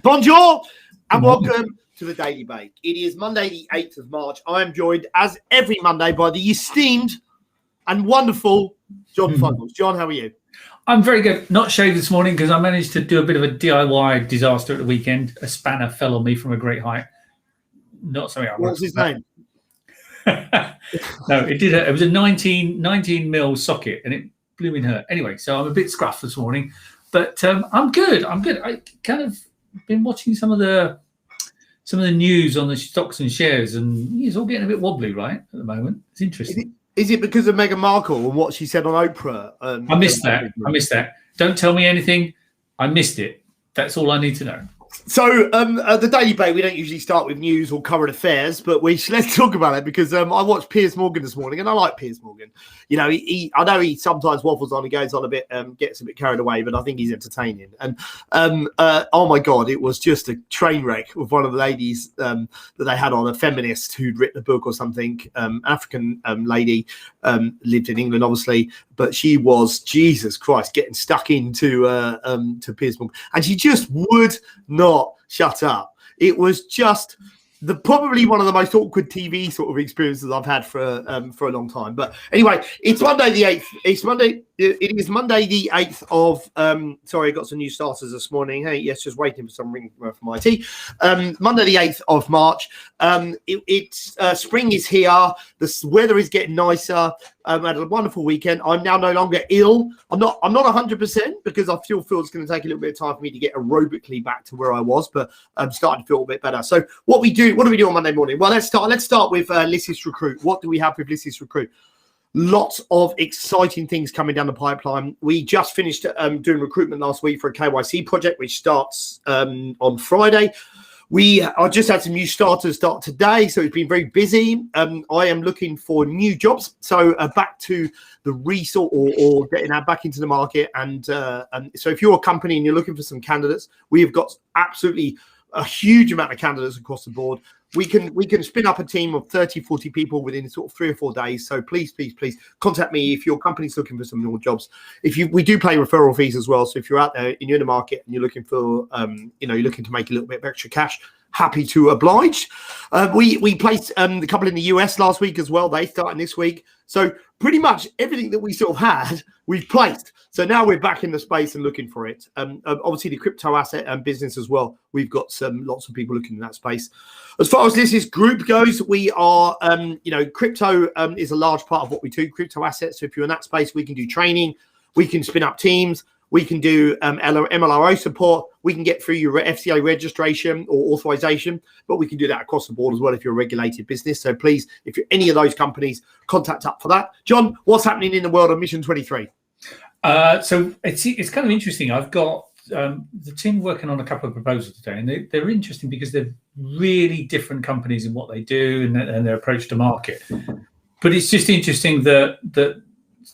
Bonjour and welcome to the Daily Bake. It is Monday, the 8th of March. I am joined, as every Monday, by the esteemed and wonderful John Fuggles. John, how are you? I'm very good. Not shaved this morning because I managed to do a bit of a DIY disaster at the weekend. A spanner fell on me from a great height. Not something I What's his name? No, it did. It was a 19 mil socket and it blew in hurt. Anyway, so I'm a bit scruffed this morning, but I'm good. I kind of been watching some of the news on the stocks and shares, and it's all getting a bit wobbly right at the moment. It's interesting. Is it because of Meghan Markle and what she said on Oprah? I missed that. Don't tell me anything. I missed it. That's all I need to know. So the Daily Bake, we don't usually start with news or current affairs, but let's talk about it because I watched Piers Morgan this morning, and I like Piers Morgan. You know, I know he sometimes waffles on, he goes on a bit, gets a bit carried away, but I think he's entertaining. And oh my God, it was just a train wreck with one of the ladies that they had on, a feminist who'd written a book or something, African lady, lived in England, obviously, but she was, Jesus Christ, getting stuck into to Piers Morgan, and she just would not shut up. It was just probably one of the most awkward TV sort of experiences I've had for a long time. But anyway, it's Monday the 8th. It is Monday the 8th of sorry, I got some new starters this morning. Hey, yes, just waiting for some ring from IT. Monday the 8th of March. It's spring is here. The weather is getting nicer. I had a wonderful weekend. I'm now no longer ill. I'm not 100% because I feel it's going to take a little bit of time for me to get aerobically back to where I was, but I'm starting to feel a bit better. So what do we do on Monday morning? Well, let's start with Lysis Recruit. What do we have with Lysis Recruit? Lots of exciting things coming down the pipeline. We just finished doing recruitment last week for a KYC project, which starts on Friday. I just had some new starters start today, so it's been very busy. I am looking for new jobs, so back to the resort or getting back into the market. And so if you're a company and you're looking for some candidates, we have got absolutely a huge amount of candidates across the board. We can spin up a team of 30, 40 people within sort of 3 or 4 days. So please contact me if your company's looking for some more jobs. We do pay referral fees as well. So if you're out there and you're in the market and you're looking for, you're looking to make a little bit of extra cash, happy to oblige. We placed the couple in the US last week as well. They started this week. So pretty much everything that we sort of had, we've placed. So now we're back in the space and looking for it. Obviously, the crypto asset and business as well. We've got lots of people looking in that space. As far as Lysis Group goes, we are, crypto is a large part of what we do, crypto assets. So if you're in that space, we can do training. We can spin up teams. We can do MLRO support. We can get through your FCA registration or authorization, but we can do that across the board as well if you're a regulated business. So please, if you're any of those companies, contact up for that. John, what's happening in the world of Mission 23? So it's kind of interesting. I've got the team working on a couple of proposals today, and they're interesting because they're really different companies in what they do and their approach to market. But it's just interesting that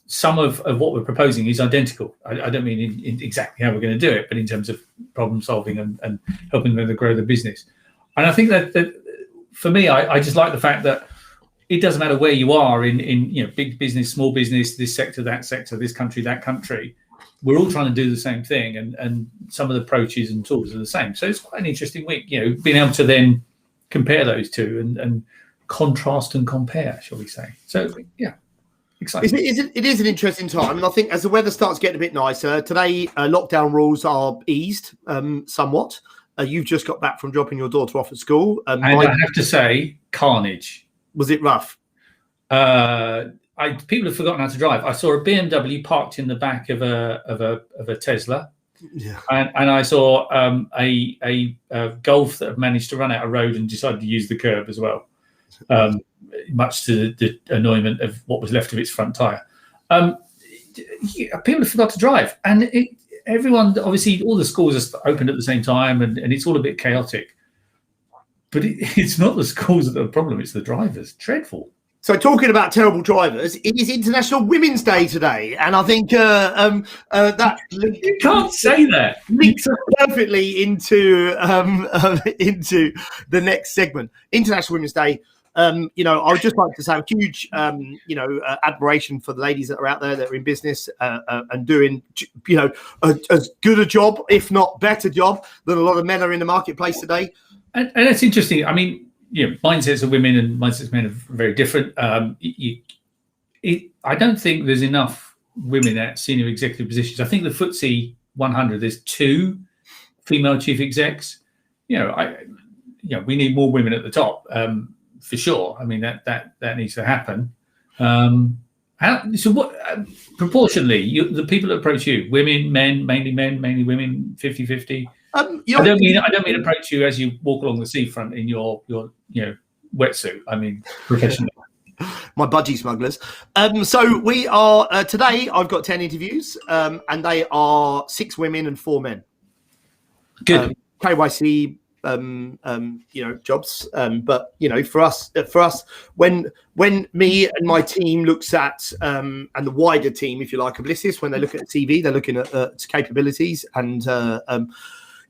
some of what we're proposing is identical. I don't mean in exactly how we're going to do it, but in terms of problem solving and helping them to grow the business. And I think that for me, I just like the fact that it doesn't matter where you are in big business, small business, this sector, that sector, this country, that country. We're all trying to do the same thing, and some of the approaches and tools are the same. So it's quite an interesting week, being able to then compare those two and contrast and compare, shall we say. So, yeah. Exciting. It is an interesting time, and I think as the weather starts getting a bit nicer today, lockdown rules are eased somewhat. You've just got back from dropping your daughter off at school, and I have to say, carnage. Was it rough? People have forgotten how to drive. I saw a BMW parked in the back of a Tesla, yeah, and I saw a Golf that had managed to run out of road and decided to use the curb as well. Much to the annoyment of what was left of its front tyre. People forgot to drive, and everyone, obviously, all the schools are opened at the same time, and it's all a bit chaotic. But it's not the schools that are the problem; it's the drivers. Dreadful. So talking about terrible drivers, it is International Women's Day today, and I think that you can't say that links perfectly into the next segment. International Women's Day. You know, I would just like to say a huge, you know, admiration for the ladies that are out there that are in business and doing, you know, as good a job, if not better job, than a lot of men are in the marketplace today. And it's interesting. I mean, you know, mindsets of women and mindsets of men are very different. I don't think there's enough women at senior executive positions. I think the FTSE 100, there's 2 female chief execs. You know, we need more women at the top, for sure. I mean, that needs to happen. So what, proportionally, the people that approach you, women, men, mainly women, 50-50? You know, I don't mean approach you as you walk along the seafront in your you know, wetsuit. I mean professionally. My budgie smugglers. So we are today. I've got 10 interviews, and they are 6 women and 4 men. Good. KYC, you know, jobs. But you know, for us, when me and my team looks at and the wider team, if you like, of Blisses, when they look at CV, they're looking at capabilities and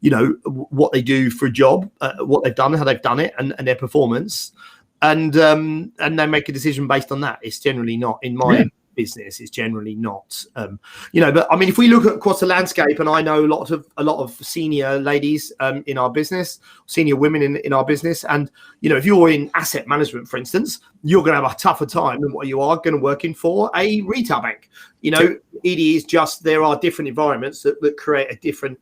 you know, what they do for a job, what they've done, how they've done it, and their performance. And they make a decision based on that. It's generally not in my business. It's generally not, you know. But I mean, if we look across the landscape, and I know a lot of senior ladies in our business, senior women in our business, and you know, if you're in asset management, for instance, you're going to have a tougher time than what you are going to working for a retail bank. You know, it is just there are different environments that create a different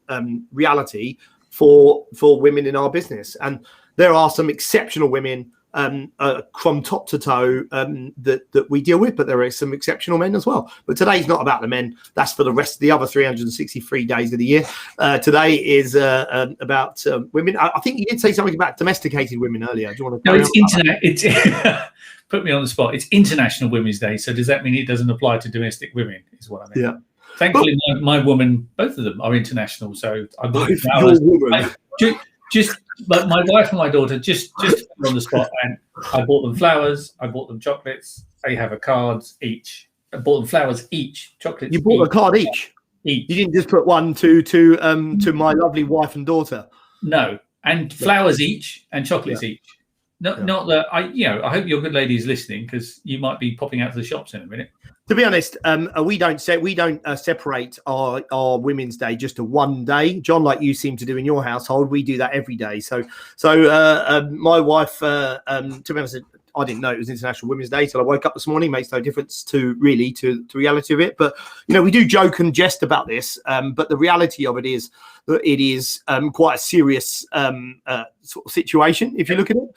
reality for women in our business, and there are some exceptional women. From top to toe that we deal with, but there are some exceptional men as well. But today's not about the men. That's for the rest of the other 363 days of the year. Today is about women. I think you did say something about domesticated women earlier. Do you want to? No, it's internet. It's put me on the spot. It's International Women's Day. So does that mean it doesn't apply to domestic women? Is what I mean. Yeah. Thankfully, my woman, both of them are international. So I bought flowers. But my wife and my daughter just on the spot, and I bought them flowers, I bought them chocolates. They have a card each. I bought them flowers each, chocolates. You bought each. a card each. You didn't just put one to my lovely wife and daughter. No, and flowers each and chocolates each. Not that I hope your good lady is listening, because you might be popping out to the shops in a minute. To be honest, we don't separate our Women's Day just to one day, John, like you seem to do in your household. We do that every day. So my wife, to be honest, I didn't know it was International Women's Day till I woke up this morning. Makes no difference to the reality of it. But you know, we do joke and jest about this, but the reality of it is that it is quite a serious sort of situation if you look at it.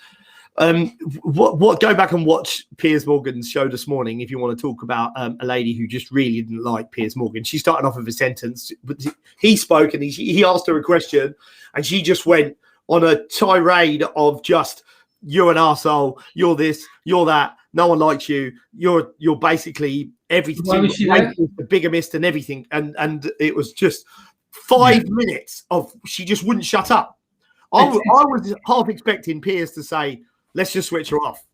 Go back and watch Piers Morgan's show this morning if you want to talk about a lady who just really didn't like Piers Morgan. She started off with a sentence, but he spoke and he asked her a question, and she just went on a tirade of just, you're an arsehole, you're this, you're that, no one likes you, you're basically everything, the bigamist and everything, and it was just 5 minutes of she just wouldn't shut up. I was half expecting Piers to say, let's just switch her off.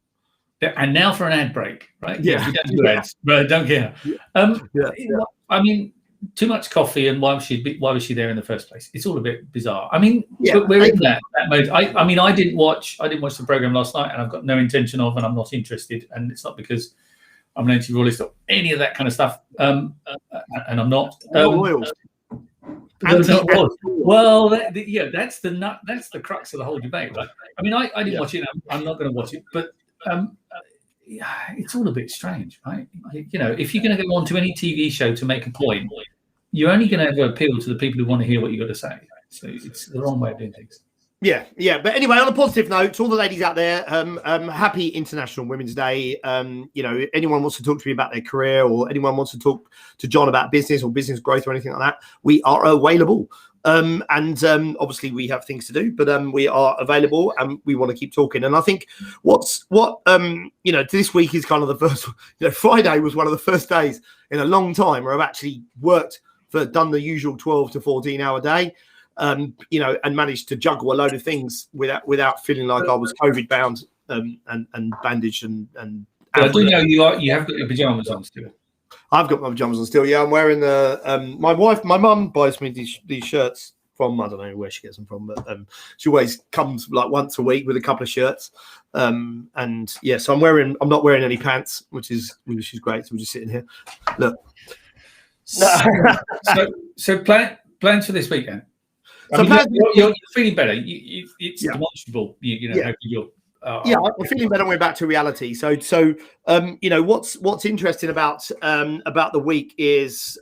And now for an ad break, right? Yeah. We don't do ads, but don't care. I mean, too much coffee, and why was she there in the first place? It's all a bit bizarre. I mean, but we're in that mode. I mean, I didn't watch the program last night, and I've got no intention of, and I'm not interested. And it's not because I'm an anti-royalist or any of that kind of stuff. And I'm not. Well, that's the crux of the whole debate, right? I mean, I didn't watch it. I'm not going to watch it, but it's all a bit strange, right? You know, if you're going to go on to any TV show to make a point, you're only going to ever appeal to the people who want to hear what you got to say. So it's the wrong way of doing things. Yeah. But anyway, on a positive note, to all the ladies out there, happy International Women's Day. You know, anyone wants to talk to me about their career, or anyone wants to talk to John about business or business growth or anything like that, we are available. And obviously we have things to do, but we are available and we want to keep talking. And I think you know, this week is kind of the first, you know, Friday was one of the first days in a long time where I've actually done the usual 12 to 14 hour day. You know, and managed to juggle a load of things without feeling like I was COVID bound and bandaged and. I do know you have got your pajamas on still. I've got my pajamas on still. Yeah, I'm wearing the. My mum buys me these shirts from. I don't know where she gets them from, but she always comes like once a week with a couple of shirts. And yeah, so I'm not wearing any pants, which is great. So we're just sitting here. Look. So plans for this weekend. So you're feeling better. It's demonstrable. You know how you're. I'm feeling better. We're back to reality. So what's interesting about the week is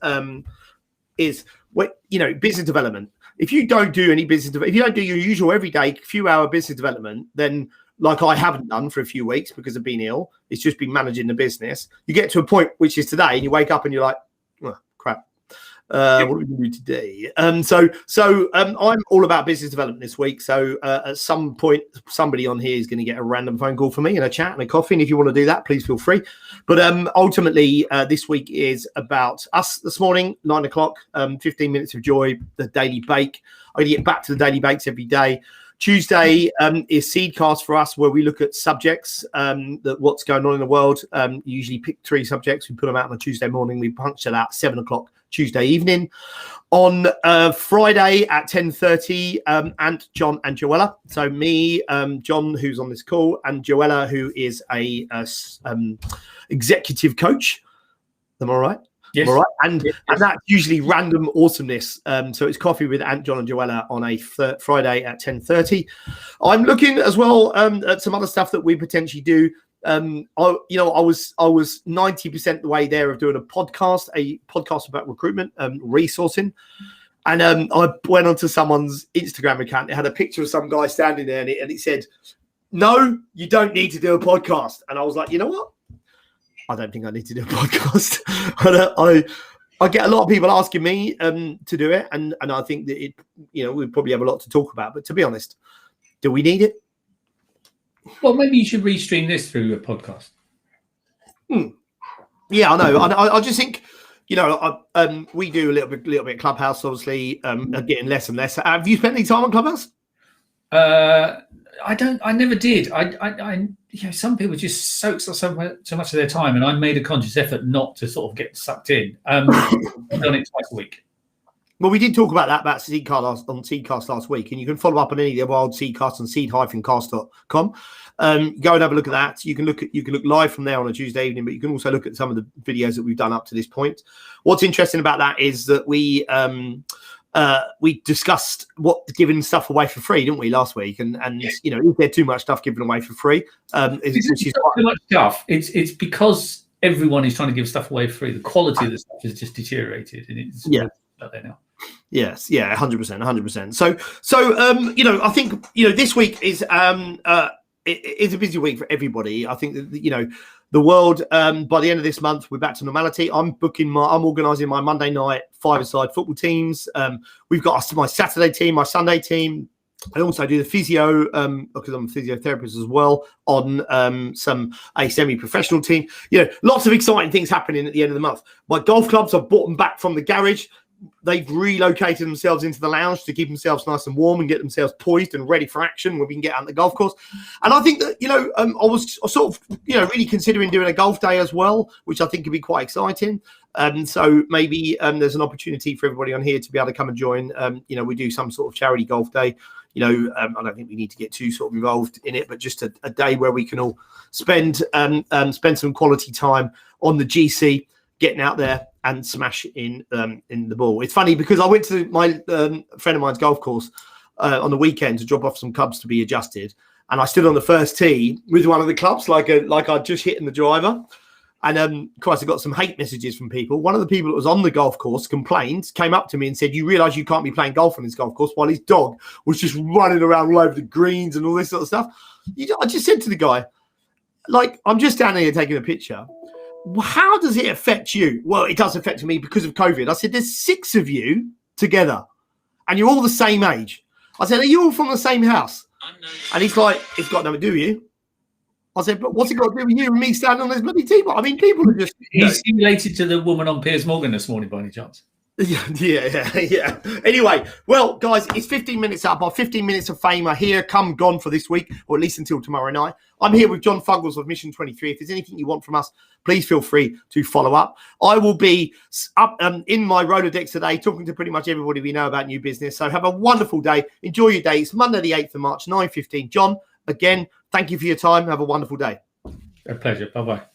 business development. If you don't do any if you don't do your usual everyday few hour business development, then like I haven't done for a few weeks because I've been ill. It's just been managing the business. You get to a point which is today, and you wake up and you're like, oh, crap. What are we going to do today? So I'm all about business development this week. So at some point, somebody on here is going to get a random phone call from me and a chat and a coffee. And if you want to do that, please feel free. But ultimately, this week is about us this morning, 9 o'clock, 15 minutes of joy, the daily bake. I get back to the daily bakes every day. Tuesday is Seedcast for us, where we look at subjects, what's going on in the world. Usually pick 3 subjects. We put them out on a Tuesday morning. We punch it out 7 o'clock Tuesday evening. On Friday at 10:30, Ant, John and Joella. So me, John, who's on this call, and Joella, who is a executive coach. Am I right? Yes. All right. And that's usually random awesomeness. So it's coffee with Ant, John and Joella on a Friday at 10:30. I'm looking as well at some other stuff that we potentially do. I was 90% the way there of doing a podcast about recruitment, resourcing. And I went onto someone's Instagram account. It had a picture of some guy standing there and it said, "No, you don't need to do a podcast." And I was like, you know what? I don't think I need to do a podcast. I get a lot of people asking me to do it. And I think that we probably have a lot to talk about. But to be honest, do we need it? Well, maybe you should restream this through a podcast. Yeah, I know. I just think, we do a little bit Clubhouse, obviously, getting less and less. Have you spent any time on Clubhouse? I never did. Some people just soak so much of their time, and I made a conscious effort not to sort of get sucked in. I've done it twice a week. Well, we did talk about that about Seedcast on Seedcast last week, and you can follow up on any of the old Seedcast on seed-cast.com. Go and have a look at that. You can look live from there on a Tuesday evening, but you can also look at some of the videos that we've done up to this point. What's interesting about that is that we discussed what giving stuff away for free, didn't we, last week? And is there too much stuff given away for free? It's too much stuff. It's because everyone is trying to give stuff away for free. The quality of the stuff has just deteriorated, and it's out there now. Yes, 100%. So I think this week is it's a busy week for everybody. I think that the world by the end of this month we're back to normality. I'm organising my Monday night 5-a-side football teams. We've got my Saturday team, my Sunday team. I also do the physio because I'm a physiotherapist as well on a semi-professional team. Lots of exciting things happening at the end of the month. My golf clubs, I've bought them back from the garage. They've relocated themselves into the lounge to keep themselves nice and warm and get themselves poised and ready for action when we can get out on the golf course. And I think that, I was sort of, really considering doing a golf day as well, which I think could be quite exciting. So maybe there's an opportunity for everybody on here to be able to come and join. We do some sort of charity golf day. I don't think we need to get too sort of involved in it, but just a day where we can all spend some quality time on the GC, getting out there and smash in the ball. It's funny because I went to my friend of mine's golf course on the weekend to drop off some clubs to be adjusted, and I stood on the first tee with one of the clubs like I'd just hit in the driver. And of course, I got some hate messages from people. One of the people that was on the golf course came up to me and said, "You realise you can't be playing golf on this golf course," while his dog was just running around all over the greens and all this sort of stuff. I just said to the guy, I'm just standing here taking a picture. How does it affect you? Well, it does affect me because of COVID. I said, there's 6 of you together and you're all the same age. I said, are you all from the same house? And he's like, it's got nothing to do with you. I said, but what's it got to do with you and me standing on this bloody table? I mean, people are just... He's related to the woman on Piers Morgan this morning by any chance? Yeah. Anyway, well, guys, it's 15 minutes up. Our 15 minutes of fame are here, come, gone for this week, or at least until tomorrow night. I'm here with John Fungles of Mission 23. If there's anything you want from us, please feel free to follow up. I will be up in my Rolodex today, talking to pretty much everybody we know about new business. So have a wonderful day. Enjoy your day. It's Monday, the 8th of March, 9:15. John, again, thank you for your time. Have a wonderful day. A pleasure. Bye-bye.